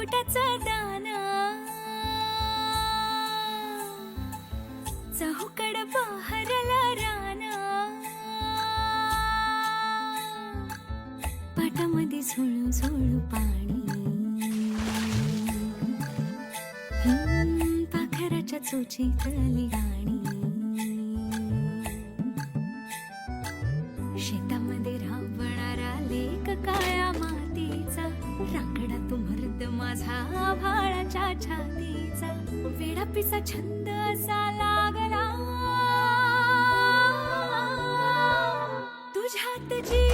पोटाचं दान चहूकड बहरला रान पाटामध्ये झुळू झुळू पाणी पाखराच्या चोचीतली गाणी शेतामध्ये राबणारा लेक काळ्या मातीचा रांगडा तो मर्द माझा भाळाच्या छातीचा वेडा पिसा छंद असा लागला तुझ्यात जी